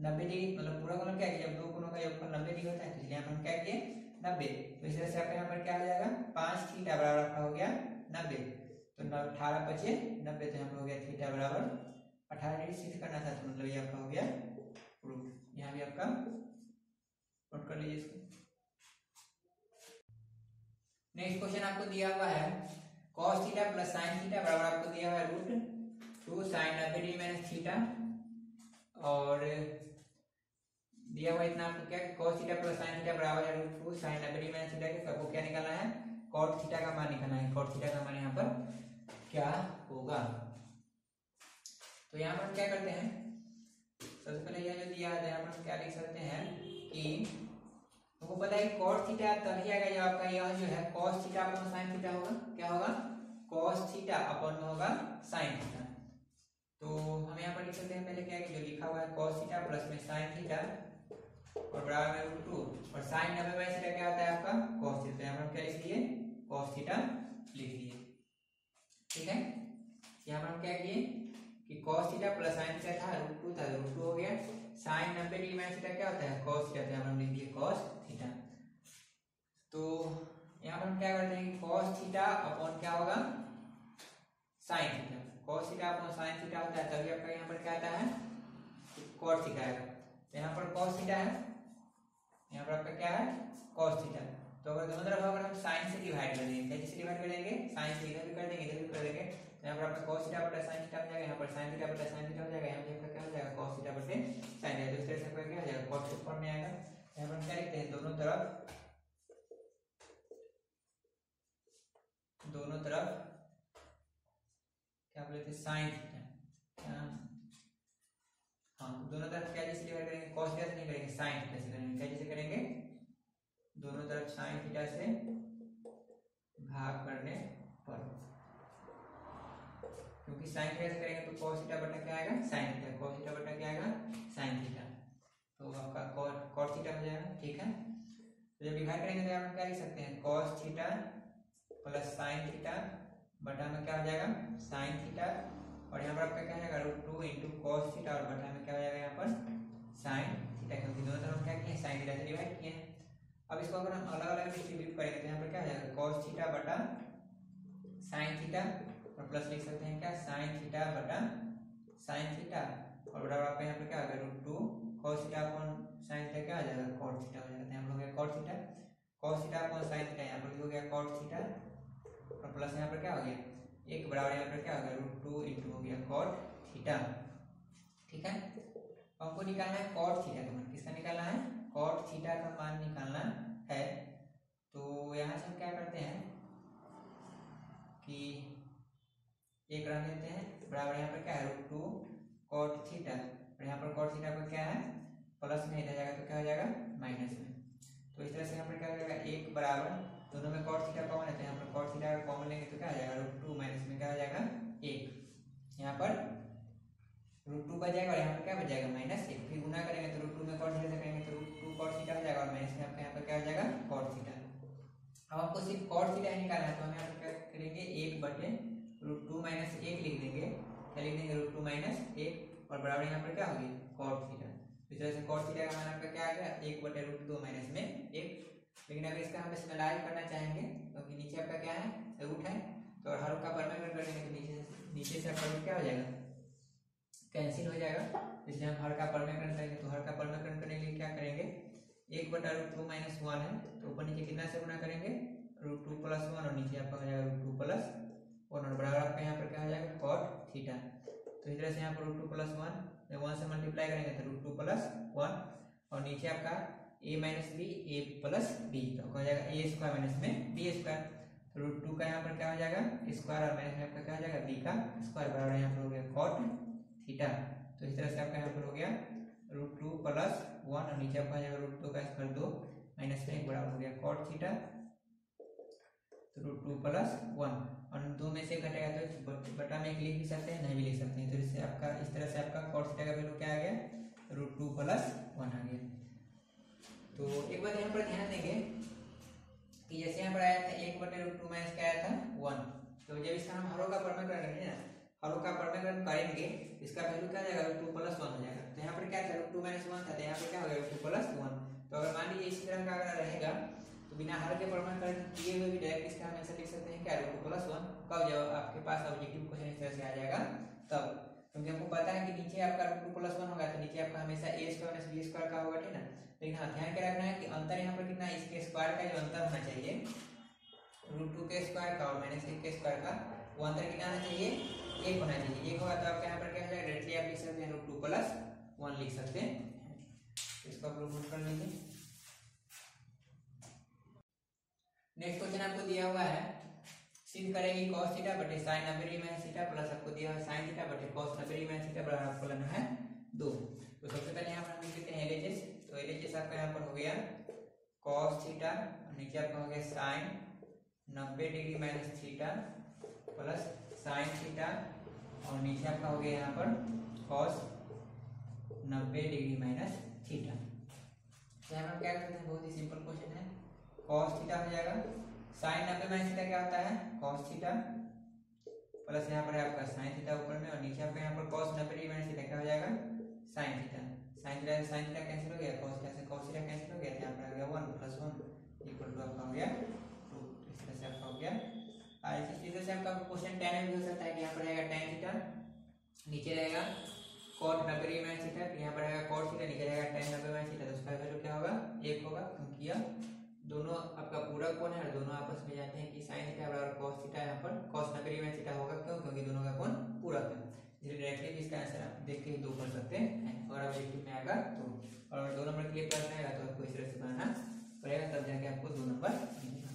90 डिग्री। मतलब पूरक मतलब क्या है, जब दो कोणों का योगफल 90 डिग्री होता है, इसलिए यहाँ पर हम क्या किए 90। तो इस तरह से आपका यहाँ पर क्या हो जाएगा, 5 थीटा बराबर आपका हो गया 90। तो 18 बचे 90, तो यहाँ पर हो गया थीटा बराबर 18 डिग्री। सिद्ध करना था तो मतलब ये आपका हो गया प्रूफ। यहाँ भी आपका नोट कर लीजिए इसको। नेक्स्ट क्वेश्चन आपको दिया हुआ है, cos theta plus sin theta बराबर आपको दिया हुआ है √2 sin 90 डिग्री माइनस थीटा। और दिया हुआ इतना आपको क्या, cos theta plus sin theta बराबर है √2 sin 90 डिग्री माइनस थीटा के। सबको क्या निकालना है, cot थीटा का मान निकालना है। cot थीटा का मान यहाँ पर क्या होगा, तो यहाँ पर क्या करते हैं, सबसे पहले यह जो दिया है यहाँ पर क्या लिख सकते हैं कि तुमको पता है cos थीटा तभी आएगा जब आपका यह जो है cos theta upon sin theta होगा। क्या होगा, cos थीटा अपॉन में होगा sin थीटा। तो हम यहाँ पर लिख सकते हैं पहले क्या है कि जो लिखा हुआ है cos थीटा प्लस में sin थीटा और बराबर में √2 और sin 90 बाई थीटा क्या होता है आपका cos थीटा। यहाँ पर हम क्या लिख लिए, cos थीटा लिख लिए। ठीक है, यहाँ पर हम क्या किए कि cos theta plus sin theta था, √2 था, √2 हो गया। sin 90 डिग्री माइनस थीटा क्या होता है cos थीटा, तो यहाँ पर हम लिख दिए cos थीटा। तो यहाँ पर हम क्या करते हैं कि cos थीटा अपॉन क्या होगा sin theta, cos theta upon sin theta होता है, तभी आपका यहाँ पर क्या आता है cos थीटा आएगा। तो यहाँ पर cos थीटा है, यहाँ पर आपका क्या है cos थीटा। तो अगर दोनों तरफ अगर हम sin से डिवाइड कर देंगे, कैसे डिवाइड करेंगे sin से, इधर भी कर देंगे इधर भी कर देंगे, तो यहाँ पर आपका cos थीटा बटा sin थीटा हो जाएगा, यहाँ पर sin थीटा बटा sin थीटा हो जाएगा, यहाँ पे आपका क्या हो जाएगा cos थीटा बटे sin थीटा। तो इस तरह से आपका क्या हो जाएगा cos के फॉर्म में आएगा। यहाँ पर हम क्या लिखते हैं दोनों तरफ क्या बोलते हैं sin थीटा, हाँ दोनों तरफ क्या जैसे डिवाइड करेंगे cos थीटा से नहीं करेंगे sin थीटा से करेंगे। क्या जैसे करेंगे दोनों तरफ sin थीटा से भाग करने पर, क्योंकि sin थीटा से करेंगे तो cos थीटा बटा क्या आएगा sin थीटा, cos थीटा बटा क्या आएगा sin थीटा, तो आपका cos थीटा हो जाएगा। ठीक है, तो जब डिवाइड करेंगे तो हम क्या लिख सकते हैं cos theta plus sin theta बटा में क्या हो जाएगा sin थीटा, और यहाँ पर आपका क्या हो जाएगा √2 इंटू cos थीटा, और बटा में क्या हो जाएगा यहाँ पर sin थीटा, क्योंकि दोनों तरफ क्या किए sin थीटा से डिवाइड किए हैं। अब इसको अगर हम अलग अलग डिस्ट्रीब्यूट करेंगे तो यहाँ पर क्या हो जाएगा cos थीटा बटा sin थीटा, और प्लस लिख सकते हैं क्या sin थीटा बटा sin थीटा, और बराबर आपका यहाँ पर क्या होगा √2 cos theta upon sin theta क्या हो जाएगा cot थीटा हो जाएगा। यहाँ पर हो गया cot theta, cos theta upon sin theta, यहाँ पर भी हो गया cot थीटा, और प्लस यहाँ पर क्या हो गया एक बराबर यहाँ पर क्या होगा √2 इंटू हो गया cot थीटा। ठीक है, हमको निकालना है cot थीटा का मान, किसका निकालना है cot थीटा का मान निकालना है। तो यहाँ से हम क्या करते हैं कि एक रख देते हैं बराबर यहाँ पर क्या है √2 cot थीटा, और यहाँ पर cot थीटा पर क्या है प्लस में इधर जाएगा तो क्या हो जाएगा माइनस में। तो इस तरह से यहाँ पर क्या हो जाएगा एक बराबर दोनों में cot थीटा कॉमन है, तो यहाँ पर cot थीटा कॉमन लेंगे तो क्या आ जाएगा √2 माइनस में क्या हो जाएगा 1, यहाँ पर √2 बच जाएगा और यहाँ पर क्या बच जाएगा -1, फिर गुना करेंगे तो √2 में cot थीटा से करेंगे तो √2 cot थीटा हो जाएगा, और माइनस में आपका यहाँ पर क्या हो जाएगा cot थीटा। अब आपको सिर्फ cot थीटा ही निकालना है, तो हम यहाँ पर क्या करेंगे 1 बटे √2 माइनस 1 लिख देंगे, क्या लिख देंगे √2 माइनस 1, और बराबर यहाँ पर क्या हो गया cot थीटा। इस तरह से cot थीटा का मान आपका क्या आ गया 1 बटे √2 माइनस में 1। लेकिन अगर इसका हम स्मैलाइज करना चाहेंगे क्योंकि नीचे आपका क्या है रूट है, तो हर का परमेंट कर देंगे तो नीचे से आपका रूट क्या हो जाएगा कैंसिल हो जाएगा, इसलिए हम हर का परमेंट करेंगे। तो हर का परमेंट करने के लिए क्या करेंगे 1 बटा √2 माइनस 1 है, तो ऊपर नीचे कितना से गुना करेंगे √2 प्लस 1, और नीचे आपका हो जाएगा √2 प्लस 1, और बराबर आपका यहाँ पर क्या हो जाएगा cot थीटा। तो इस तरह से यहाँ पर √2 प्लस 1 से मल्टीप्लाई करेंगे तो √2 प्लस 1, और नीचे आपका a minus b a plus b, तो हो जाएगा a स्क्वायर माइनस में बी स्क्वायर, तो √2 का यहाँ पर क्या हो जाएगा स्क्वायर, और माइनस में आपका क्या हो जाएगा b का स्क्वायर, बराबर यहाँ पर हो गया cot थीटा। तो इस तरह से आपका यहाँ पर हो गया √2 प्लस 1, और नीचे आपका हो जाएगा √2 का स्क्वायर 2 माइनस में 1 बराबर हो गया cot थीटा, तो √2 प्लस 1, और 2 में से घटेगा तो बटा में 1 लिख भी सकते हैं नहीं भी लिख सकते हैं, तो इससे आपका इस तरह से आपका cot थीटा का वैल्यू क्या आ गया √2 प्लस 1 आ गया। तो एक बात यहाँ पर ध्यान देंगे कि जैसे यहाँ पर आया था 1 बटे √2 माइनस क्या आया था 1, तो जब इसका हम हरों का परमेकरण करेंगे ना, हरों का परमेकरण करेंगे इसका वैल्यू क्या आ जाएगा √2 प्लस 1 हो जाएगा। तो यहाँ पर क्या था √2 माइनस 1 था, तो यहाँ पर क्या हो गया √2 प्लस 1। तो अगर मान लीजिए इसी तरह का अगर रहेगा तो बिना हर के परमेकरण किए हुए भी डायरेक्ट इसका हम ऐसा लिख सकते हैं क्या √2 प्लस 1, कब जब आपके पास ऑब्जेक्टिव क्वेश्चन इस तरह से आ जाएगा तब, क्योंकि हमको पता है कि नीचे आपका √2 प्लस 1 होगा तो नीचे आपका हमेशा a square minus b square का होगा, ठीक ना। लेकिन हाँ ध्यान के रखना है कि अंतर यहाँ पर कितना इसके स्क्वायर का जो अंतर होना चाहिए √2 के स्क्वायर का और -1 के स्क्वायर का, वो अंतर कितना आना चाहिए 1 होना चाहिए। 1 होगा तो आपका यहाँ पर क्या हो जाएगा डायरेक्टली आप लिख सकते हैं √2 प्लस 1 लिख सकते हैं, इसको आप लोग नोट कर लीजिए। नेक्स्ट क्वेश्चन आपको दिया हुआ है सिद्ध करेंगे cos थीटा बटे sin 90 degree minus theta, plus आपको दिया है sin थीटा बटे cos 90 डिग्री माइनस थीटा बराबर आपको लेना है 2। तो सबसे पहले यहाँ पर हम लिख लेते हैं LHS, तो LHS आपका यहाँ पर हो गया cos थीटा, और नीचे आपका हो गया sin 90 degree minus theta plus sin theta, और नीचे आपका हो गया यहाँ पर cos 90 डिग्री माइनस थीटा। तो यहाँ पर हम क्या करते हैं बहुत ही सिंपल क्वेश्चन है, cos थीटा हो जाएगा sin 90 माइनस थीटा क्या होता है cos थीटा प्लस यहाँ पर है आपका साइन थीटा ऊपर में, और नीचे आपका यहाँ पर cos 90 डिग्री माइनस थीटा क्या हो जाएगा साइन थीटा। साइन थीटा से साइन थीटा कैंसिल हो गया, cos थीटा से cos थीटा कैंसिल हो गया, यहाँ पर आ गया 1 + 1 इक्वल टू आपका हो गया 2। इस तरह से आपका हो गया। और इसी तरह से आपका क्वेश्चन 10 में भी हो सकता है कि यहाँ पर रहेगा tan थीटा, नीचे रहेगा cot 90 डिग्री माइनस थीटा, यहाँ पर रहेगा cot थीटा, नीचे रहेगा tan 90 माइनस थीटा। तो उसका वैल्यू क्या होगा 1 होगा, क्योंकि यह दोनों आपका पूरक कोण है और दोनों आपस में जाते हैं कि sin थीटा बराबर cos थीटा, यहाँ पर cos 90 डिग्री माइनस थीटा होगा। क्यों? क्योंकि दोनों का कोण पूरक है। इसलिए डायरेक्टली भी इसका आंसर आप देख के ही 2 कर सकते हैं। अगर आप ऑब्जेक्टिव में आएगा तो, और 2 नंबर के लिए प्रश्न आएगा तो आपको इस तरह से बनाना पड़ेगा, तब जाके आपको 2 नंबर मिलेगा।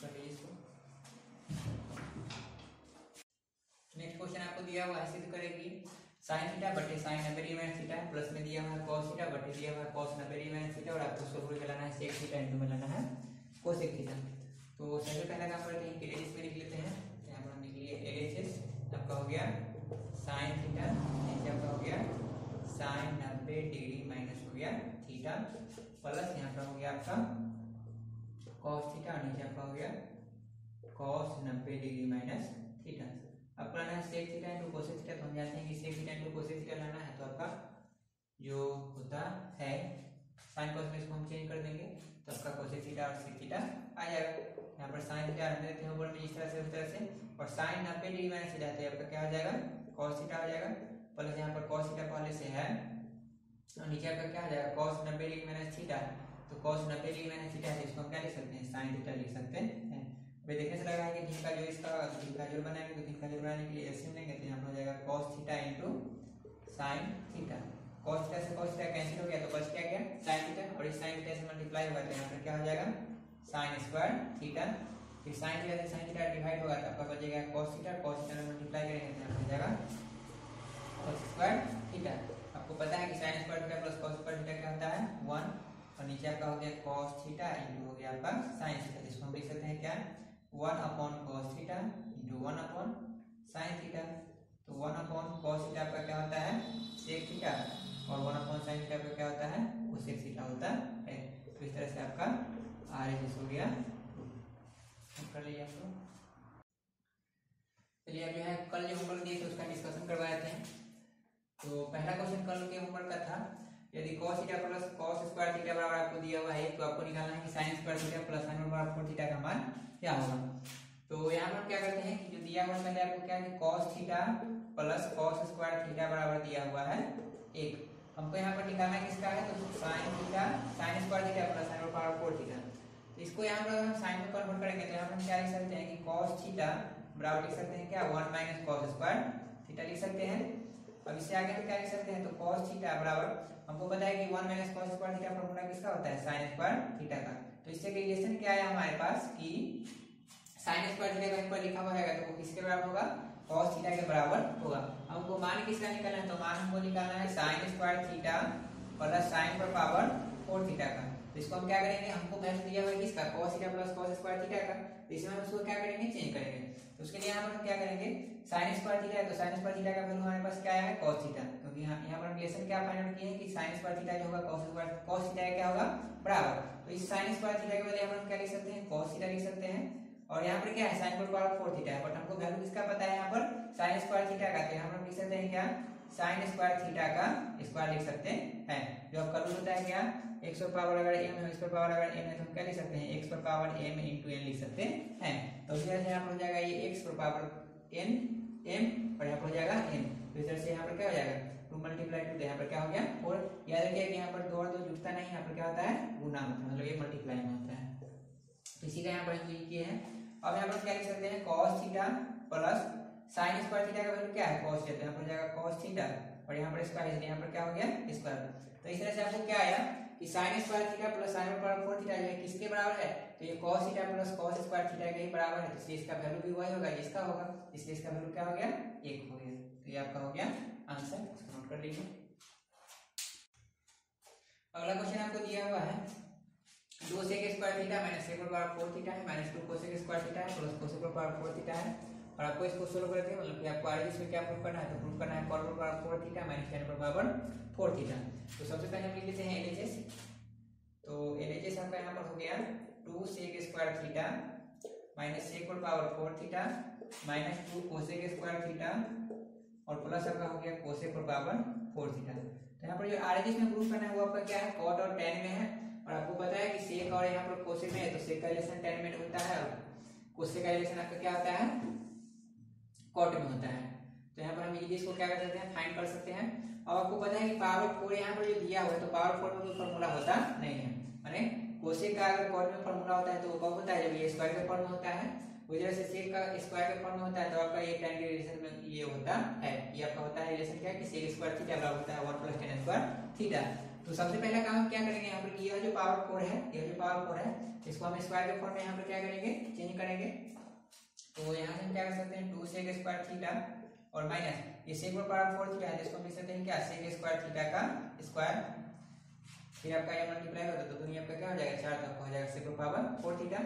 कर लीजिए इसको। नेक्स्ट क्वेश्चन आपको दिया हुआ है, सिद्ध करेगी sin थीटा बटे sin 90 degree minus theta, plus में दिया हुआ है cos थीटा बटे दिया हुआ है cos 90 डिग्री माइनस थीटा, और आपको सोल्व करके लाना है sec थीटा इनटू में लाना है cosec थीटा। तो सबसे पहला काम करते हैं कि LHS में लिख लेते हैं। यहाँ पर हम लिख लिए LHS, आपका हो गया sin थीटा, नीचे आपका हो गया sin 90 डिग्री माइनस हो गया थीटा, प्लस यहाँ पर हो गया आपका cos थीटा, नीचे आपका हो गया cos 90 डिग्री माइनस थीटा। अब लाना है sec theta into cosec theta. तो हम जानते हैं कि sec theta into cosec theta लाना है, तो आपका जो होता है sin cos में इसको हम चेंज कर देंगे, तो आपका cosec थीटा और sec थीटा आ जाएगा। यहाँ पर sin थीटा रखने देते हैं ऊपर में इस तरह से, उस तरह से, और sin 90 डिग्री माइनस थीटा तो आपका क्या हो जाएगा cos थीटा हो जाएगा, प्लस यहाँ पर cos थीटा पहले से है, और नीचे आपका क्या हो जाएगा cos 90 डिग्री माइनस थीटा। तो cos 90 डिग्री माइनस थीटा है, इसको हम क्या लिख सकते हैं sin थीटा लिख सकते हैं। अभी देखने से लगा है कि ढील का जो इसका ढील का जोड़ बनाएंगे, तो ढील का जोड़ बनाने के लिए एलसीएम लेंगे, तो यहाँ पर हो जाएगा cos theta into sin theta. cos theta से cos थीटा कैंसिल हो गया, तो बच क्या गया sin थीटा, और इस sin थीटा से मल्टीप्लाई होगा तो यहाँ पर क्या हो जाएगा sin स्क्वायर थीटा। फिर sin थीटा से sin थीटा डिवाइड होगा तो आपका बचेगा cos थीटा, cos थीटा में मल्टीप्लाई करेंगे तो यहाँ पर हो जाएगा cos स्क्वायर थीटा। आपको पता है कि sin square theta plus cos square theta क्या होता है 1, और नीचे आपका हो गया cos थीटा इनटू हो गया आपका sin थीटा। इसको हम लिख सकते हैं क्या 1/cos theta into 1/sin theta. तो 1/cos थीटा आपका क्या होता है sec थीटा, और 1/sin थीटा आपका क्या होता है cosec थीटा होता है। तो इस तरह से आपका RHS हो गया। कर लीजिए आपको। चलिए अब जो है कल जो होमवर्क दिए थे उसका डिस्कशन करवा देते हैं। तो पहला क्वेश्चन कल के होमवर्क का था, यदि cos theta plus cos square theta बराबर आपको दिया हुआ है, तो आपको निकालना है कि sin square theta plus sin बराबर 4 थीटा का मान क्या होगा। तो यहाँ पर क्या करते हैं कि जो दिया हुआ है पहले आपको क्या है cos theta plus cos square theta बराबर दिया हुआ है 1। हमको यहाँ पर निकालना किसका है, तो sin theta sin square theta plus sin बराबर 4 थीटा। तो इसको यहाँ पर हम sin में कन्वर्ट करेंगे तो यहाँ पर हम क्या लिख सकते हैं कि cos थीटा बराबर लिख सकते हैं क्या 1 - cos स्क्वायर थीटा लिख सकते हैं। अब इससे आगे हम क्या लिख सकते हैं, तो cos थीटा बराबर हमको पता है कि 1 - cos स्क्वायर थीटा फॉर्मूला किसका होता है sin स्क्वायर थीटा का। तो इससे रिलेशन क्या है हमारे पास कि sin स्क्वायर थीटा का ऊपर लिखा हुआ है तो वो किसके बराबर होगा cos थीटा के बराबर होगा। हमको मान किसका निकालना है, तो मान हमको निकालना है sin square theta plus sin पर पावर 4 थीटा का। तो इसको हम क्या करेंगे, हमको वैल्यू दिया हुआ है किसका cos theta plus cos square theta का, तो इसमें हम उसको क्या करेंगे चेंज करेंगे। तो उसके लिए यहाँ पर हम क्या करेंगे sin स्क्वायर थीटा है, तो sin स्क्वायर थीटा का वैल्यू हमारे पास क्या है cos थीटा, क्योंकि यहाँ पर रिलेशन क्या फाइंड आउट किए हैं कि sin स्क्वायर थीटा जो होगा cos थीटा क्या होगा बराबर। तो इस sin स्क्वायर थीटा के बदले हम क्या लिख सकते हैं cos थीटा लिख सकते हैं, और यहाँ पर क्या है sin पर पावर 4 थीटा है, बट हमको वैल्यू किसका पता है यहाँ पर sin स्क्वायर थीटा का। तो यहाँ पर हम लिख सकते हैं क्या sin स्क्वायर थीटा का स्क्वायर लिख सकते हैं। जो आपका रूल होता है क्या x पर पावर अगर m है, x पर पावर अगर n है, तो हम क्या लिख सकते हैं x पर पावर m into n लिख सकते हैं। तो इस तरह से यहाँ पर हो जाएगा ये x पर पावर n m, और यहाँ पर हो जाएगा n। तो इस तरह से यहाँ पर क्या हो जाएगा 2 × 2, यहाँ पर क्या हो गया 4। याद रखिए कि यहाँ पर 2 और 2 जुड़ता नहीं, यहाँ पर क्या होता है गुना होता है, मतलब ये मल्टीप्लाई में होता है। तो इसी का यहाँ पर हम किए हैं। अब यहाँ पर क्या लिख सकते हैं cos theta plus sin square theta का वैल्यू क्या है cos थीटा, यहाँ पर जाएगा cos थीटा, और यहाँ पर स्क्वायर है, यहाँ पर क्या हो गया स्क्वायर। तो इस तरह से आपको क्या आया कि sin square theta plus sin पर 4 थीटा जो है किसके बराबर है, तो ये cos theta plus cos square theta के ही बराबर है, इसलिए इसका वैल्यू भी वही होगा जिसका होगा, इसलिए इसका वैल्यू क्या हो गया 1 हो गया। तो ये आपका हो गया आंसर, इसको नोट कर लीजिए। अगला क्वेश्चन आपको दिया हुआ है 2 sec square theta minus sec पर पावर 4 थीटा है माइनस 2 cosec स्क्वायर थीटा है प्लस cosec पर पावर 4 थीटा है, और आपको इसको सोल्व करके मतलब कि आपको आगे इसमें क्या प्रूव करना है, तो प्रूव करना है cos पर पावर 4 थीटा माइनस tan पर पावर 4 थीटा। तो सबसे पहले हम लिख लेते हैं LHS। तो LHS आपका यहाँ पर हो गया 2 sec square theta minus sec पर power 4 theta minus 2 cosec square theta और प्लस आपका हो गया कोसेक पर पावर 4 थीटा। तो यहाँ पर जो आरएचएस में प्रूफ करना है वो आपका क्या है, कॉट और टेन में है। और आपको पता है कि सेक और यहाँ पर कोसेक में है, तो सेक का रिलेशन टेन में होता है और कोसेक का रिलेशन आपका क्या होता है, कॉट में होता है। तो यहाँ पर हम इजीली इसको क्या कर सकते हैं, फाइंड कर सकते हैं। अब आपको पता है कि पावर 4 यहाँ पर जो दिया हुआ है, तो पावर 4 में कोई फॉर्मूला होता नहीं है, माने कोसेक का अगर कॉट में फॉर्मूला होता है तो वो कब होता है, जब ये स्क्वायर के फॉर्म में होता है। उसी तरह से सेक का स्क्वायर के फॉर्म में होता है, तो आपका ये tan के रिलेशन में ये होता है, ये आपका होता है रिलेशन क्या है कि सेक स्क्वायर थीटा बराबर होता है 1 + tan स्क्वायर थीटा। तो सबसे पहला काम हम क्या करेंगे, यहाँ पर ये जो पावर 4 है, ये जो पावर 4 है, इसको हम स्क्वायर के फॉर्म में यहाँ पर क्या करेंगे, चेंज करेंगे। तो यहाँ से हम क्या कर सकते हैं, 2 सेक स्क्वायर थीटा और माइनस ये सेक पर पावर 4 थीटा है, जिसको हम लिख सकते हैं क्या, सेक स्क्वायर थीटा का स्क्वायर, फिर आपका ये मल्टीप्लाई होता है तो दुनिया आपका क्या हो जाएगा, 4 तक हो जाएगा सेक पर पावर 4 थीटा,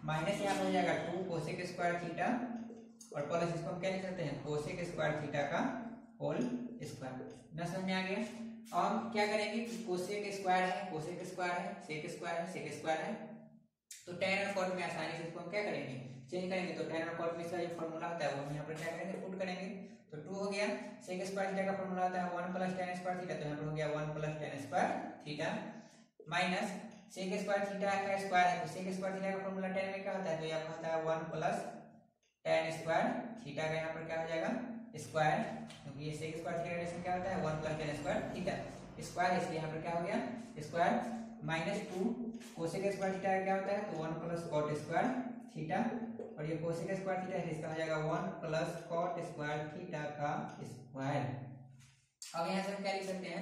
माइनस यहाँ हो जाएगा 2 कोसेक स्क्वायर थीटा और प्लस इसको हम क्या लिख सकते हैं, कोसेक स्क्वायर थीटा का होल स्क्वायर। ना समझ में आ गया। अब हम क्या करेंगे कि कोसेक स्क्वायर है, कोसेक स्क्वायर है, सेक स्क्वायर है, सेक स्क्वायर है, तो tan और cot में आसानी से इसको हम क्या करेंगे, चेंज करेंगे। तो tan और cot में इसका जो फॉर्मूला होता है वो हम यहाँ पर क्या करेंगे, पुट करेंगे। तो 2 हो गया, सेक स्क्वायर थीटा का फॉर्मूला होता है 1 + tan स्क्वायर थीटा, तो यहाँ पर हो गया 1 + tan square theta, minus sec square theta का स्क्वायर है, तो सेक स्क्वायर थीटा का फॉर्मूला tan में क्या होता है, तो ये आपका होता है 1 + tan स्क्वायर थीटा का यहाँ पर क्या हो जाएगा, स्क्वायर, क्योंकि ये सेक स्क्वायर थीटा का रिलेशन क्या होता है 1 + tan स्क्वायर थीटा स्क्वायर, इसलिए यहाँ पर क्या हो गया square, minus 2 cosec square theta का क्या होता है, तो 1 + cot स्क्वायर थीटा, और ये कोसेक स्क्वायर थीटा है, इसका हो जाएगा 1 + cot स्क्वायर थीटा का स्क्वायर। अब यहाँ से हम क्या लिख सकते हैं,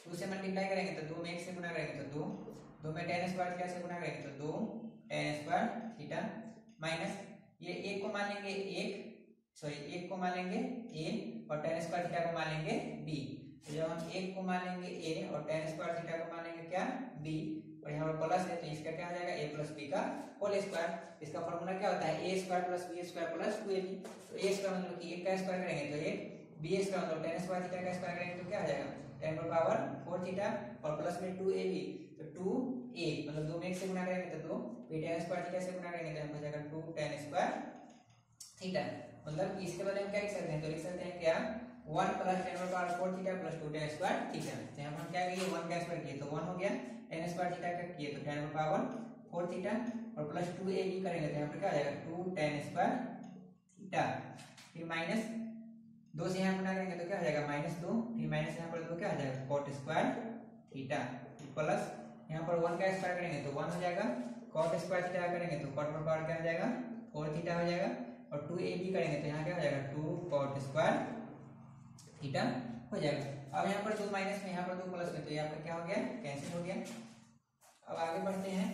2 से मल्टीप्लाई करेंगे तो 2 में 1 से गुणा करेंगे तो 2 में tan स्क्वायर थीटा से गुणा करेंगे तो 2 tan स्क्वायर थीटा, माइनस ये 1 को मान लेंगे 1 को मान लेंगे a और tan स्क्वायर थीटा को मान लेंगे b। तो जब हम 1 को मान लेंगे a और tan स्क्वायर थीटा को मान लेंगे क्या, b, और यहाँ पर प्लस है तो इसका क्या हो जाएगा a + b का होल स्क्वायर। इसका फॉर्मूला क्या होता है, a² + b² + 2ab। तो a स्क्वायर मतलब कि 1 का स्क्वायर करेंगे तो 1, b स्क्वायर मतलब tan स्क्वायर थीटा का स्क्वायर करेंगे तो क्या आ जाएगा, tan पर पावर 4 थीटा और प्लस में 2ab, तो 2a मतलब 2 में 1 से गुणा करेंगे तो 2, फिर tan स्क्वायर थीटा से गुणा करेंगे तो यहाँ हो जाएगा 2 tan स्क्वायर थीटा। मतलब इसके बदले हम क्या लिख सकते हैं, तो लिख सकते हैं क्या, 1 + tan पर power 4 theta + 2 tan square theta. तो यहाँ हम क्या किए, 1 का स्क्वायर किए तो 1 हो गया, tan स्क्वायर थीटा का किए तो tan पर पावर 4 थीटा और प्लस 2ab करेंगे तो यहाँ पर क्या आ जाएगा 2 tan स्क्वायर थीटा, फिर माइनस 2 से यहाँ गुणा करेंगे तो क्या हो जाएगा -2, फिर माइनस यहाँ पर 2 क्या हो जाएगा cot स्क्वायर थीटा, प्लस यहाँ पर 1 का स्क्वायर करेंगे तो 1 हो जाएगा, cot स्क्वायर थीटा करेंगे तो cot पर पावर क्या हो जाएगा 4 थीटा हो जाएगा, और 2ab करेंगे तो यहाँ क्या हो जाएगा 2 cot स्क्वायर थीटा हो जाएगा। अब यहाँ पर 2 माइनस में, यहाँ पर 2 प्लस में, तो यहाँ पर क्या हो गया, कैंसिल हो गया। अब आगे बढ़ते हैं,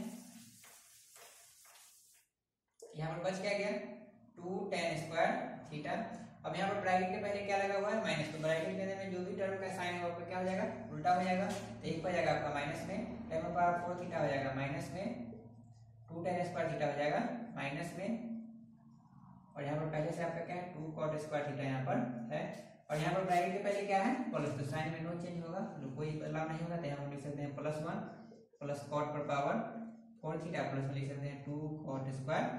यहाँ पर बच क्या गया 2 tan स्क्वायर थीटा। अब यहाँ पर ब्रैकेट के पहले क्या लगा हुआ है, माइनस, तो ब्रैकेट के अंदर में जो भी टर्म का साइन है वो क्या हो जाएगा, उल्टा हो जाएगा। तो एक हो जाएगा आपका माइनस में tan पर पावर 4 थीटा हो जाएगा माइनस में 2 tan स्क्वायर थीटा हो जाएगा माइनस में, और यहाँ पर पहले से आपका क्या है 2 cot स्क्वायर थीटा यहाँ पर है, और यहाँ पर ब्रैकेट के पहले क्या है प्लस, तो साइन में नो चेंज होगा, कोई बदलाव नहीं होगा, तो यहाँ हम लिख सकते हैं +1 + cot पर पावर 4 थीटा प्लस में लिख सकते हैं 2 cot square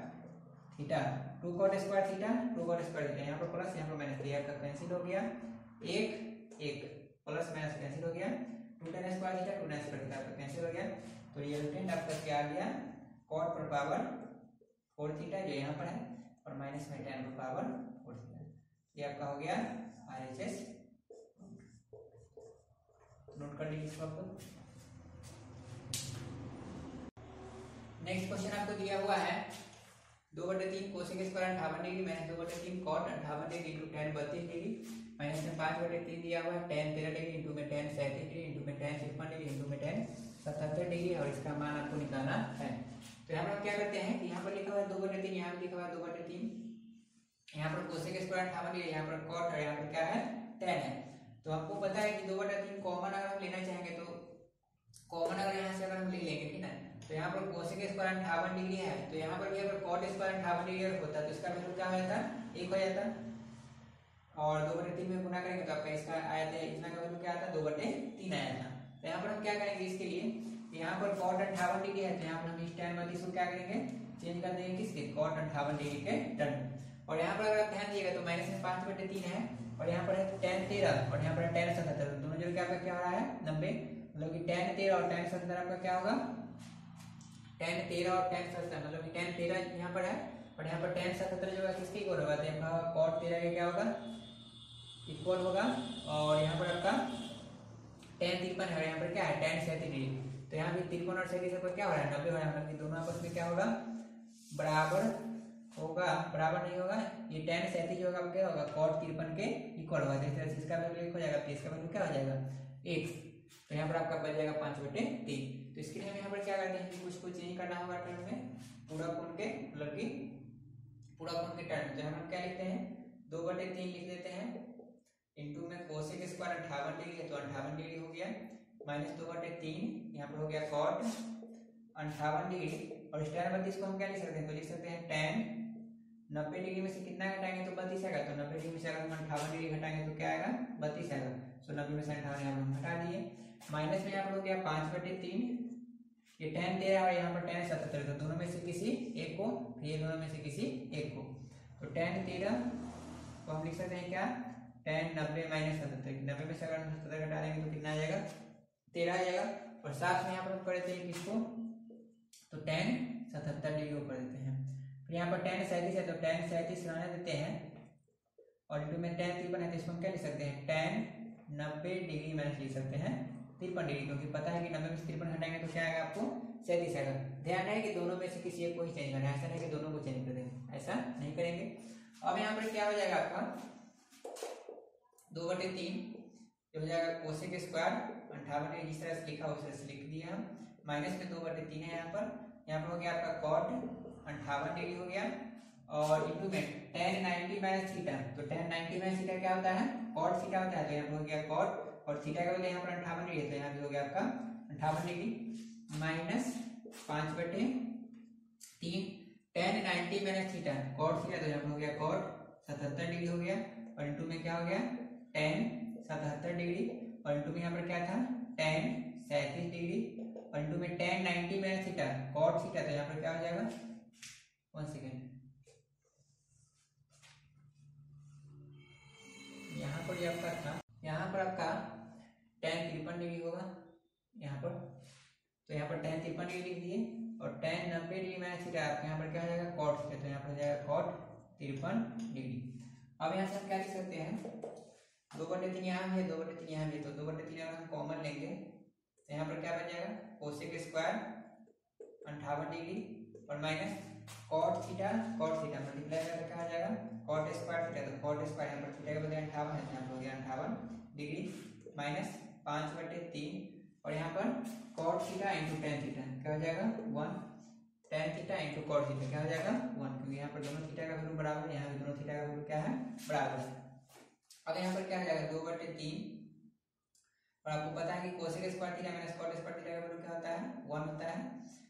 theta, 2 cot square theta, 2 cot square theta, यहाँ पर प्लस यहाँ पर माइनस, तो आपका कैंसिल हो गया, 1 प्लस माइनस कैंसिल हो गया, 2 tan square theta 2 tan square theta आपका कैंसिल हो गया। तो ये रिजल्टेंट आपका क्या आ गया, cot पर पावर 4 थीटा जो यहाँ पर है, और माइनस में tan पर पावर 4 थीटा, ये आपका हो गया RHS। नोट कर लीजिए इसको आपको। नेक्स्ट क्वेश्चन आपको दिया हुआ है 2/3 cosec square 58 degree minus 2/3 cot 58 degree into tan 32 degree minus में 5/3 दिया हुआ है tan 13 डिग्री इंटू में tan 37 डिग्री इंटू में tan 53 डिग्री इंटू में tan 77 डिग्री, और इसका मान आपको निकालना है। तो यहाँ पर हम क्या करते हैं कि यहाँ पर लिखा हुआ है 2/3, यहाँ पर लिखा हुआ है 2/3, यहाँ पर कोसेक स्क्वायर 58 डिग्री, यहाँ पर cot और यहाँ पर क्या है tan है। तो आपको पता है कि 2/3 कॉमन अगर हम लेना चाहेंगे तो कॉमन अगर यहाँ से अगर हम ले लेंगे, ठीक है, तो यहाँ पर कोसेक स्क्वायर 58 डिग्री है, तो यहाँ पर भी अगर cot स्क्वायर 58 डिग्री होता तो इसका वैल्यू क्या हो जाता, 1 हो जाता, और 2/3 में गुना करेंगे तो आपका इसका आया था इतना का वैल्यू क्या आता, 2/3 आया था। तो यहाँ पर हम क्या करेंगे इसके लिए, यहाँ पर cot 58 डिग्री है, तो यहाँ पर हम इस tan 32 को क्या करेंगे, चेंज कर देंगे किसके, cot 58 डिग्री के टर्म। और यहाँ पर अगर आप ध्यान दिएगा तो माइनस में 5/3 है और यहाँ पर है tan 13 और यहाँ पर है tan 77, दोनों जोड़ के आपका क्या हो रहा है 90, मतलब कि tan 13 और tan 77 आपका क्या होगा tan 13 और tan 77, मतलब कि tan 13 यहाँ पर है और यहाँ पर tan 77 जो है किसके इक्वल होगा, तो यहाँ cot 13 के क्या होगा इक्वल होगा और यहाँ पर आपका tan 53 है और यहाँ पर क्या है tan 37 डिग्री, तो यहाँ भी 53 और 37 पर क्या हो रहा है 90 हो रहा है, मतलब कि दोनों आपस में क्या होगा बराबर होगा, बराबर नहीं होगा, ये tan 37 जो होगा क्या होगा cot 53 के इक्वल होगा, इस तरह से इसका वैल्यू 1 हो जाएगा, इसका वैल्यू क्या हो जाएगा 1, तो यहाँ पर आपका बच जाएगा 5/3। तो इसके लिए हम यहाँ पर क्या करते हैं कि कुछ को चेंज करना होगा टर्म में पूरा कोण के, मतलब कि पूरा कोण के टर्म, तो हम क्या लिखते हैं 2/3 लिख देते हैं इंटू में कोसेक स्क्वायर 58 डिग्री है तो 58 डिग्री हो गया माइनस 2/3 यहाँ पर हो गया cot 58 डिग्री और इस टर्म में इसको हम क्या लिख सकते हैं, तो लिख सकते हैं tan 90 डिग्री में से कितना घटाएंगे तो 32 आएगा, तो 90 डिग्री में से अगर हम 58 डिग्री घटाएंगे तो क्या आएगा 32 आएगा, तो 90 में से 58 यहाँ पर हम हटा दिए, माइनस में यहाँ पर हो गया 5/3, ये tan 13 और यहाँ पर tan 77, तो दोनों में से किसी एक को, फिर ये दोनों में से किसी एक को, तो tan 13 को हम लिख सकते हैं क्या tan 90 माइनस 77, 90 में से अगर हम 77 घटा देंगे तो कितना आ जाएगा 13 आ जाएगा, और साथ में यहाँ पर हम कर देते हैं किसको, तो tan 77 डिग्री को कर देते हैं, फिर यहाँ पर tan 37 है तो tan 37 रहने देते हैं और इंटू में tan 53 है तो इसको हम क्या लिख सकते हैं tan 90 डिग्री माइनस लिख सकते हैं 53 डिग्री, क्योंकि पता है कि 90 में से 53 हटाएंगे तो क्या आएगा आपको 37 आएगा। ध्यान है कि दोनों में से किसी एक को ही चेंज करना है, ऐसा नहीं कि दोनों को चेंज कर देंगे, ऐसा नहीं करेंगे। अब यहाँ पर क्या हो जाएगा आपका 2/3 हो जाएगा कोसेक स्क्वायर 58 डिग्री, जिस तरह से लिखा उस तरह से लिख दिया हम, माइनस में 2/3 है यहाँ पर हो गया आपका cot 58 डिग्री हो गया और इंटू में tan 90 माइनस थीटा, तो tan 90 माइनस थीटा क्या होता है cot थीटा होता है, तो यहाँ पर हो गया cot और थीटा का वैल्यू यहाँ पर 58 डिग्री है तो यहाँ भी हो गया आपका 58 degree minus 5/3 tan 90 minus theta cot theta, तो यहाँ पर हो गया cot 77 डिग्री हो गया और इंटू में क्या हो गया tan 77 डिग्री और इंटू में यहाँ पर क्या था tan 37 डिग्री और इंटू में tan 90 minus theta cot theta, तो यहाँ पर क्या हो जाएगा 1 सेकेंड, यहाँ पर ये आपका था, यहाँ पर आपका tan 53 डिग्री होगा यहाँ पर, तो यहाँ पर tan 53 डिग्री लिख दिए और tan 90 डिग्री माइनस थीटा आपके यहाँ पर क्या हो जाएगा cot थीटा, तो यहाँ पर हो जाएगा cot 53 डिग्री। अब यहाँ से हम क्या लिख सकते हैं 2/3 यहाँ भी है 2/3 यहाँ भी है, तो 2/3 अगर हम कॉमन लेंगे तो यहाँ पर क्या बच जाएगा कोसेक स्क्वायर 58 डिग्री और माइनस cot थीटा मल्टीप्लाई करके क्या आ जाएगा cot स्क्वायर थीटा, तो cot स्क्वायर यहाँ पर थीटा के बदले 58 है तो यहाँ पर हो गया 58 डिग्री माइनस 5/3 और यहाँ पर cot theta into tan theta क्या हो जाएगा 1, tan theta into cot theta क्या हो जाएगा 1, क्योंकि यहाँ पर दोनों थीटा का वैल्यू बराबर है, यहाँ भी दोनों थीटा का वैल्यू क्या है बराबर है। अब यहाँ पर क्या हो जाएगा 2/3 और आपको पता है कि cosec square theta minus cot square theta का वैल्यू क्या होता है 1 होता है,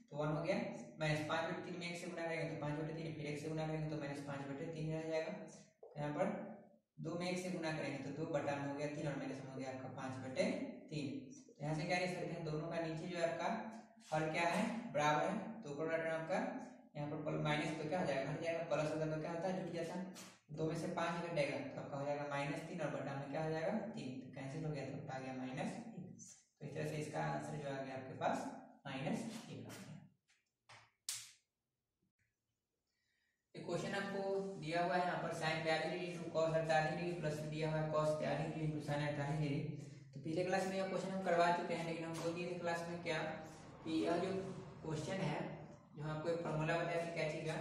तो 1 हो गया माइनस 5/3 में 1 से गुणा करेंगे तो 5/3 फिर 1 से गुणा करेंगे तो माइनस 5/3 रह जाएगा, यहाँ पर 2 में 1 से गुणा करेंगे तो 2 बटा में हो गया 3 और माइनस में हो गया आपका 5/3, तो यहाँ से क्या लिख सकते हैं दोनों का नीचे जो है आपका हर क्या है बराबर है, तो ऊपर वाला टर्म आपका यहाँ पर माइनस तो क्या हो जाएगा हट जाएगा, प्लस होता तो क्या होता है जुट जाता, 2 में से 5 घटेगा तो आपका हो जाएगा -3 और बटा में क्या हो जाएगा 3, तो कैंसिल हो गया तो आ गया -1, तो इस तरह से इसका आंसर जो आ गया आपके पास -1 आ गया। क्वेश्चन आपको दिया हुआ है यहाँ पर sin 42 degree into cos 48 degree plus में दिया हुआ है cos 43 degree into sin 48 degree, तो पिछले क्लास में यह क्वेश्चन हम करवा चुके हैं, लेकिन हम बोल दिए थे क्लास में क्या कि यह जो क्वेश्चन है जो आपको एक फॉर्मूला बताया कि क्या चीज का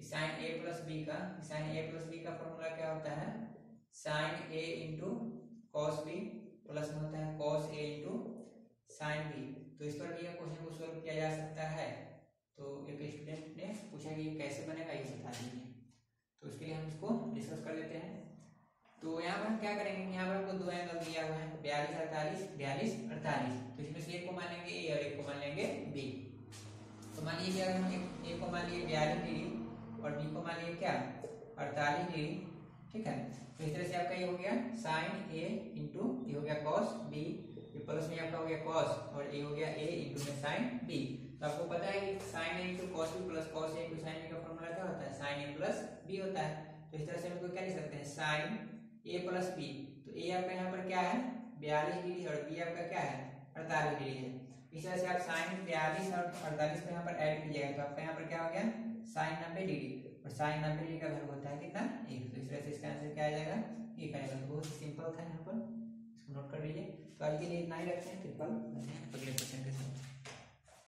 sin a प्लस b का, sin a प्लस b का फॉर्मूला क्या होता है sin a into cos b plus में होता है cos a into sin b, तो इस पर भी यह क्वेश्चन को सोल्व किया जा सकता है। तो एक स्टूडेंट ने पूछा कि ये कैसे बनेगा ये बता दीजिए, तो उसके लिए हम इसको डिस्कस कर लेते हैं। तो यहाँ पर हम क्या करेंगे, यहाँ पर हमको दो एंगल दिया हुआ है 42 48 42 48, तो इसमें से एक को मान लेंगे ए और एक को मान लेंगे बी। तो मान लीजिए अगर हम ए को मान लिए 42 डिग्री और बी को मान लिए क्या 48 डिग्री, ठीक है, तो इस तरह से आपका ये हो गया साइन ए इंटू ये हो गया कॉस बी, ये प्लस में आपका हो गया कॉस और ये हो गया ए इंटू में साइन बी। तो आपको पता है कि sine A into cos B plus cos A into sine B का फॉर्मूला क्या होता है साइन ए प्लस बी होता है, तो इस तरह से हम इसको क्या लिख सकते हैं, साइन ए प्लस बी। तो ए आपका यहाँ पर क्या है 42 डिग्री और बी आपका क्या है 48 डिग्री है। इस तरह से आप साइन 42 और 48 को यहाँ पर ऐड कीजिएगा तो आपका यहाँ पर क्या हो गया साइन 90 डिग्री, और साइन 90 डिग्री का घन होता है कितना 1। तो इस तरह से इसका आंसर क्या आ जाएगा 1 आएगा। तो बहुत सिंपल था यहाँ पर, इसको नोट कर लीजिए। तो आज के लिए इतना ही रखते हैं, फिर कल अगले क्वेश्चन के साथ।